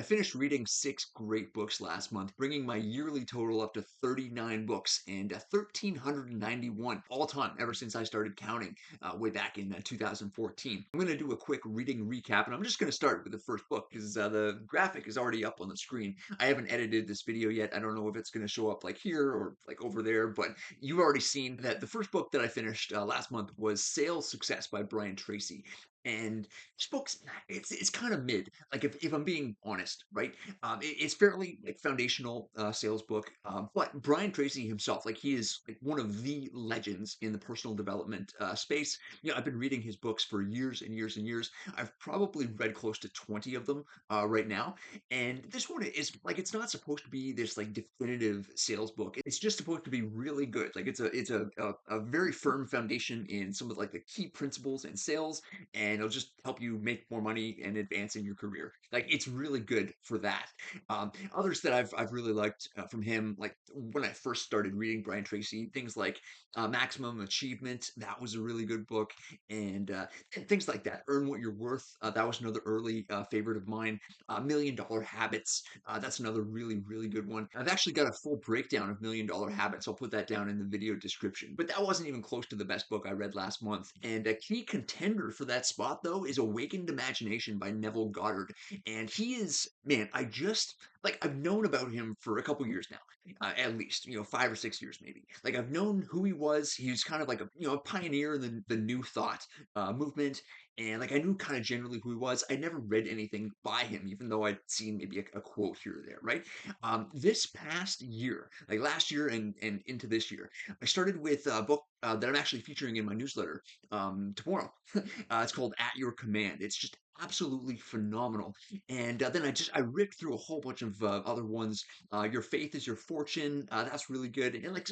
finished reading 6 great books last month, bringing my yearly total up to 39 books and 1,391 all time ever since I started counting way back in 2014. I'm going to do a quick reading recap, and I'm just going to start with the first book because the graphic is already up on the screen. I haven't edited this video yet. I don't know if it's going to show up like here or like over there, but you've already seen that the first book that I finished last month was Sales Success by Brian Tracy. And this book's it's kind of mid. Like if I'm being honest, right? It's fairly like foundational sales book. But Brian Tracy himself, like he is like one of the legends in the personal development space. I've been reading his books for years and years and years. I've probably read close to 20 of them right now. And this one is like it's not supposed to be this like definitive sales book. It's just supposed to be really good. Like it's a very firm foundation in some of like the key principles in sales, and it'll just help you make more money and advance in your career. Like it's really good for that. Others that I've really liked from him, like when I first started reading Brian Tracy, things like Maximum Achievement, that was a really good book, and things like that. Earn What You're Worth, that was another early favorite of mine. Million Dollar Habits, that's another really good one. I've actually got a full breakdown of Million Dollar Habits. I'll put that down in the video description. But that wasn't even close to the best book I read last month. And a key contender for that spot, though, is Awakened Imagination by Neville Goddard. And he is, man, I've known about him for a couple years now, at least, 5 or 6 years maybe. Like I've known who he was. He was kind of like a pioneer in the New Thought movement. And like I knew kind of generally who he was. I never read anything by him, even though I'd seen maybe a quote here or there, right? This past year, like last year and into this year, I started with a book that I'm actually featuring in my newsletter tomorrow. It's called At Your Command. It's just absolutely phenomenal. And then I ripped through a whole bunch of other ones. Your Faith is Your Fortune. That's really good. And like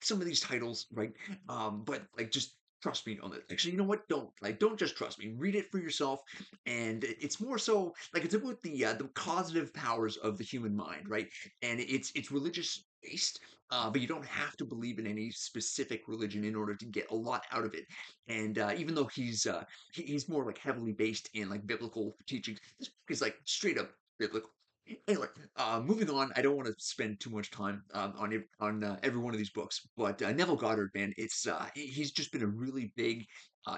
some of these titles, right? But like just trust me on it. Actually, you know what? Don't just trust me. Read it for yourself. And it's more so like it's about the causative powers of the human mind, right? And it's religious based, but you don't have to believe in any specific religion in order to get a lot out of it. And even though he's more like heavily based in like biblical teachings, this book is like straight up biblical. Anyway, moving on. I don't want to spend too much time on every one of these books, but Neville Goddard, man, he's just been a really big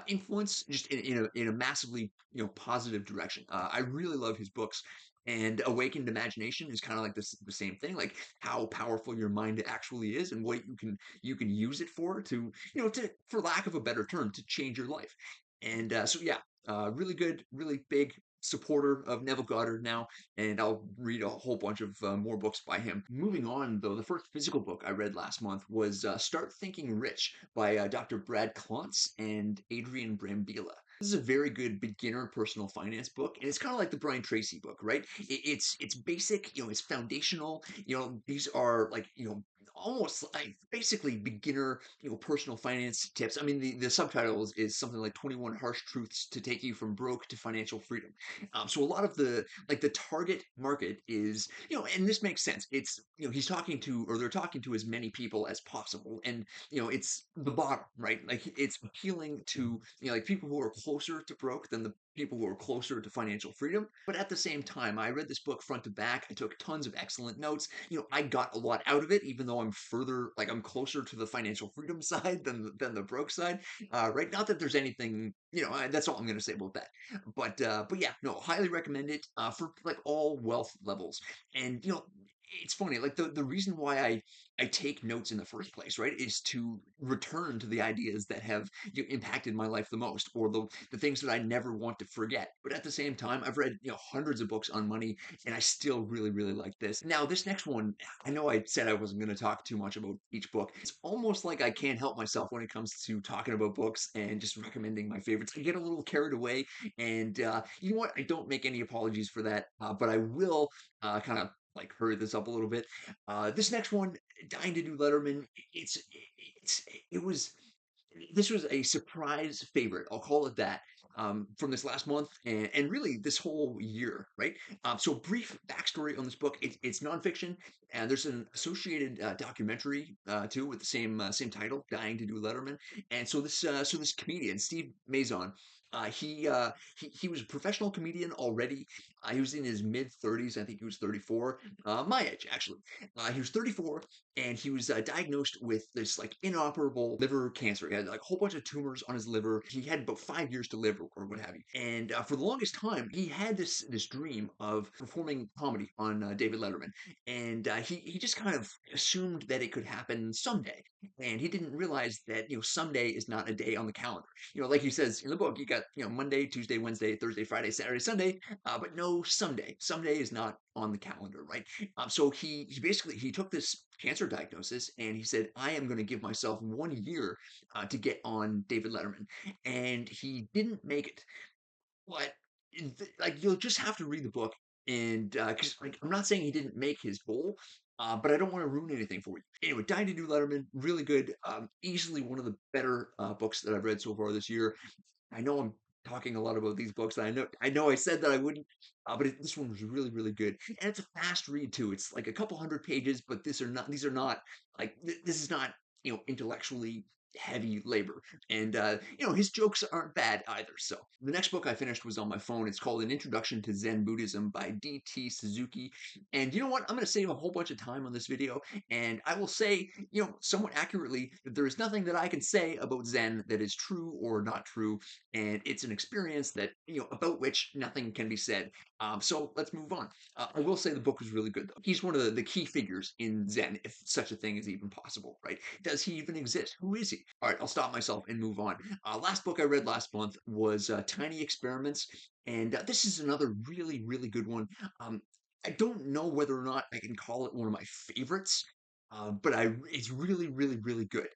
influence, just in a massively positive direction. I really love his books. And Awakened Imagination is kind of like the same thing, like how powerful your mind actually is, and what you can use it for to for lack of a better term, to change your life. And so yeah, really good, really big supporter of Neville Goddard now, and I'll read a whole bunch of more books by him. Moving on, though, the first physical book I read last month was Start Thinking Rich by Dr. Brad Klontz and Adrian Brambilla. This is a very good beginner personal finance book, and it's kind of like the Brian Tracy book, right? It's basic, it's foundational. These are like almost like basically beginner personal finance tips. I mean, the subtitle is something like 21 Harsh Truths to Take You from Broke to Financial Freedom. So a lot of the target market is, and this makes sense. It's, he's talking to, or they're talking to as many people as possible. And, it's the bottom, right? Like it's appealing to, like people who are closer to broke than the people who are closer to financial freedom. But at the same time, I read this book front to back. I took tons of excellent notes. I got a lot out of it, even though I'm closer to the financial freedom side than the broke side. Right? Not that there's anything, that's all I'm going to say about that. But yeah, no, highly recommend it for like all wealth levels. And it's funny, like the reason why I take notes in the first place, right, is to return to the ideas that have impacted my life the most, or the things that I never want to forget. But at the same time, I've read hundreds of books on money, and I still really like this. Now, this next one, I know I said I wasn't going to talk too much about each book. It's almost like I can't help myself when it comes to talking about books and just recommending my favorites. I get a little carried away, and you know what? I don't make any apologies for that, but I will kind of like hurry this up a little bit. This next one, Dying to Do Letterman, it's it's it was this was a surprise favorite. I'll call it that, from this last month and really this whole year, right? So, brief backstory on this book. It's nonfiction, and there's an associated documentary too with the same title, "Dying to Do Letterman." And so this comedian, Steve Mazon, he was a professional comedian already. He was in his mid 30s. I think he was 34, my age actually. He was 34, and he was diagnosed with this like inoperable liver cancer. He had like a whole bunch of tumors on his liver. He had about 5 years to live, or what have you. And for the longest time, he had this dream of performing comedy on David Letterman, and he just kind of assumed that it could happen someday, and he didn't realize that someday is not a day on the calendar. Like he says in the book, you got Monday, Tuesday, Wednesday, Thursday, Friday, Saturday, Sunday, but no someday. Someday is not on the calendar, right? So he basically he took this cancer diagnosis and he said, I am going to give myself 1 year to get on David Letterman, and he didn't make it. But like you'll just have to read the book, and because like I'm not saying he didn't make his goal, but I don't want to ruin anything for you. Anyway, Dying to Do Letterman, really good. Easily one of the better books that I've read so far this year. I know I'm talking a lot about these books. I know I said that I wouldn't, but this one was really, really good, and it's a fast read too. It's like a couple hundred pages, but these are not like this is not intellectually heavy labor, and his jokes aren't bad either. So the next book I finished was on my phone. It's called An Introduction to Zen Buddhism by D.T. Suzuki, and you know what? I'm going to save a whole bunch of time on this video, and I will say somewhat accurately that there is nothing that I can say about Zen that is true or not true, and it's an experience that about which nothing can be said. So let's move on. I will say the book was really good, though. He's one of the key figures in Zen, if such a thing is even possible, right? Does he even exist? Who is he? All right, I'll stop myself and move on. Last book I read last month was Tiny Experiments, and this is another really, really good one. I don't know whether or not I can call it one of my favorites, but it's really, really, really good.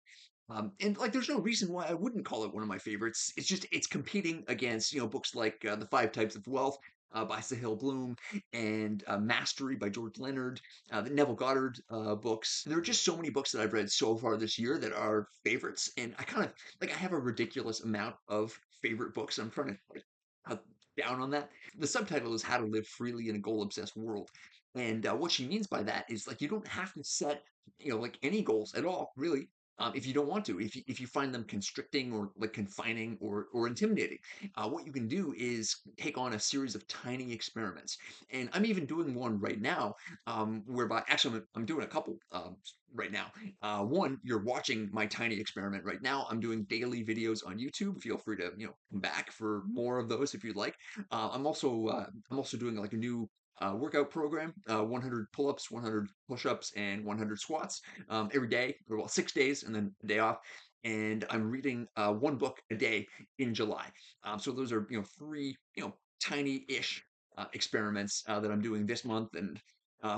And like, there's no reason why I wouldn't call it one of my favorites. It's just it's competing against books like The Five Types of Wealth by Sahil Bloom, and Mastery by George Leonard, the Neville Goddard books. There are just so many books that I've read so far this year that are favorites, and I kind of like I have a ridiculous amount of favorite books. I'm trying to cut down on that. The subtitle is How to Live Freely in a Goal Obsessed World. And what she means by that is like you don't have to set like any goals at all, really. If you don't want to, if you find them constricting or like confining or intimidating, what you can do is take on a series of tiny experiments. And I'm even doing one right now, whereby actually I'm doing a couple right now. One, you're watching my tiny experiment right now. I'm doing daily videos on YouTube. Feel free to come back for more of those if you'd like. I'm also doing like a new workout program, 100 pull-ups, 100 push-ups, and 100 squats every day, or well, 6 days, and then a day off. And I'm reading one book a day in July. So those are three tiny-ish experiments that I'm doing this month and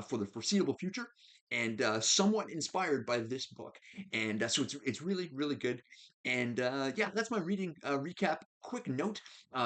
for the foreseeable future, and somewhat inspired by this book. And so it's really, really good. And yeah, that's my reading recap. Quick note: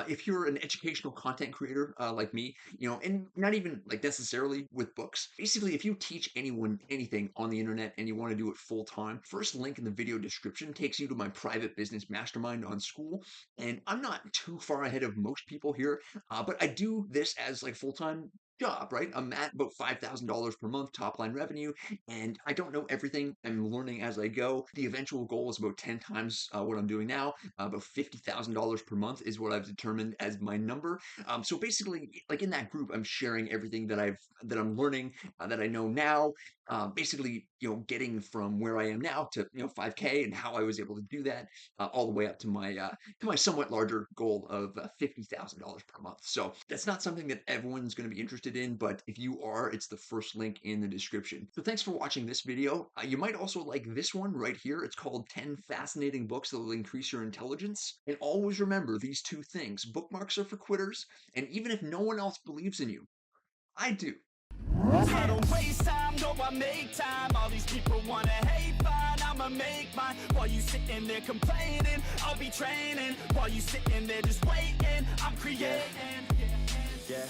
if you're an educational content creator like me, and not even like necessarily with books, basically, if you teach anyone anything on the internet and you want to do it full time, first link in the video description takes you to my private business mastermind on School. And I'm not too far ahead of most people here, but I do this as like full time job, right? I'm at about $5,000 per month top line revenue, and I don't know everything. I'm learning as I go. The eventual goal is about 10 times what I'm doing now. About $50,000 per month is what I've determined as my number. So basically, like in that group, I'm sharing everything that I'm learning, that I know now. Basically, getting from where I am now to 5K, and how I was able to do that, all the way up to my somewhat larger goal of $50,000 per month. So that's not something that everyone's going to be interested in, but if you are, it's the first link in the description. So thanks for watching this video. You might also like this one right here. It's called 10 Fascinating Books That Will Increase Your Intelligence. And always remember these two things: bookmarks are for quitters, and even if no one else believes in you, I do. I don't waste time, no, I make time. All these people wanna hate, fine, I'ma make mine. While you sitting there complaining, I'll be training. While you sitting there just waiting, I'm creating. Yeah.